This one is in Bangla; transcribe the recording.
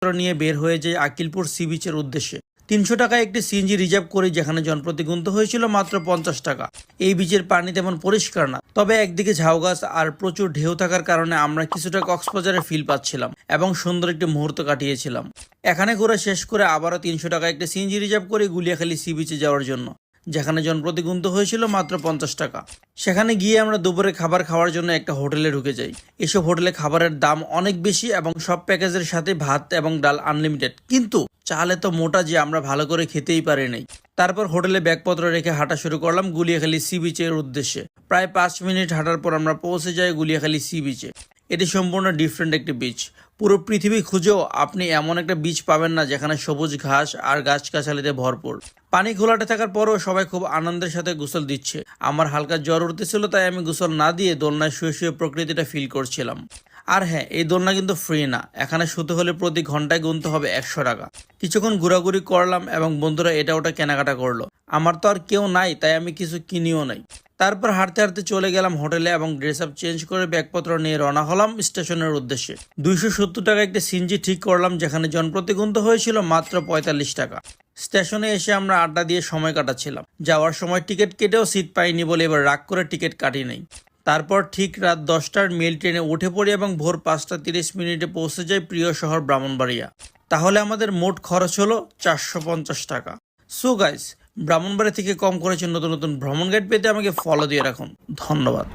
নিয়ে বের হয়ে যায় আকিলপুর সি বিচের উদ্দেশ্যে। 300 টাকায় একটি সিএনজি রিজার্ভ করি, যেখানে জনপ্রতি গুনতে হয়েছিল মাত্র 50 টাকা। এই বিচের পানি তেমন পরিষ্কার না, তবে একদিকে ঝাউ গাছ আর প্রচুর ঢেউ থাকার কারণে আমরা কিছুটা কক্সবাজারের ফিল পাচ্ছিলাম এবং সুন্দর একটি মুহূর্ত কাটিয়েছিলাম। এখানে ঘোরা শেষ করে আবারও 300 টাকা একটি সিএনজি রিজার্ভ করি গুলিয়াখালী সি বিচে যাওয়ার জন্য, যেখানে জনপ্রতি গুনতে হয়েছিল মাত্র 50 টাকা। সেখানে গিয়ে আমরা দুপুরে খাবার খাওয়ার জন্য একটা হোটেলে ঢুকে যাই। এসব হোটেলে খাবারের দাম অনেক বেশি এবং সব প্যাকেজের সাথে ভাত এবং ডাল আনলিমিটেড, কিন্তু চাল এত মোটা যে আমরা ভালো করে খেতেই পারি নাই। তারপর হোটেলে ব্যাগপত্র রেখে হাঁটা শুরু করলাম গুলিয়াখালী সি বিচের উদ্দেশ্যে। প্রায় 5 মিনিট হাঁটার পর আমরা পৌঁছে যাই গুলিয়াখালী সি বিচে। এটি সম্পূর্ণ ডিফারেন্ট একটি বিচ। পুরো পৃথিবী খুঁজেও আপনি এমন একটা বিচ পাবেন না যেখানে সবুজ ঘাস আর গাছগাছালিতে ভরপুর। পানি ঘোলাটে থাকার পরেও সবাই খুব আনন্দের সাথে গোসল দিচ্ছে। আমার হালকা জ্বর উঠতেছিল, তাই আমি গোসল না দিয়ে দোলনায় শুয়ে শুয়ে প্রকৃতিটা ফিল করছিলাম। আর হ্যাঁ, এই দোলনা কিন্তু ফ্রি না, এখানে শুতে হলে প্রতি ঘন্টায় গুনতে হবে 100 টাকা। কিছুক্ষণ ঘোরাঘুরি করলাম এবং বন্ধুরা এটা ওটা কেনাকাটা করলো। আমার তো আর কেউ নাই, তাই আমি কিছু কিনিও নাই। তারপর হাঁটতে হাঁটতে চলে গেলাম হোটেলে এবং ড্রেস আপ চেঞ্জ করে ব্যাগপত্র নিয়ে রওনা হলাম স্টেশনের উদ্দেশ্যে। 270 টাকা একটি সিএনজি ঠিক করলাম, যেখানে জনপ্রতি গুনতে হয়েছিল মাত্র 45 টাকা। স্টেশনে এসে আমরা আড্ডা দিয়ে সময় কাটাচ্ছিলাম। যাওয়ার সময় টিকিট কেটেও সিট পাইনি বলে এবার রাগ করে টিকিট কাটি নাই। তারপর ঠিক রাত 10টার মেল ট্রেনে উঠে পড়ি এবং ভোর 5টা 30 মিনিটে পৌঁছে যাই প্রিয় শহর ব্রাহ্মণবাড়িয়া। তাহলে আমাদের মোট খরচ হলো 450 টাকা। সো গাইস, ব্রাহ্মণবাড়িয়া থেকে কম খরচে নতুন নতুন ভ্রমণ গাইড পেতে আমাকে ফলো দিয়ে রাখুন। ধন্যবাদ।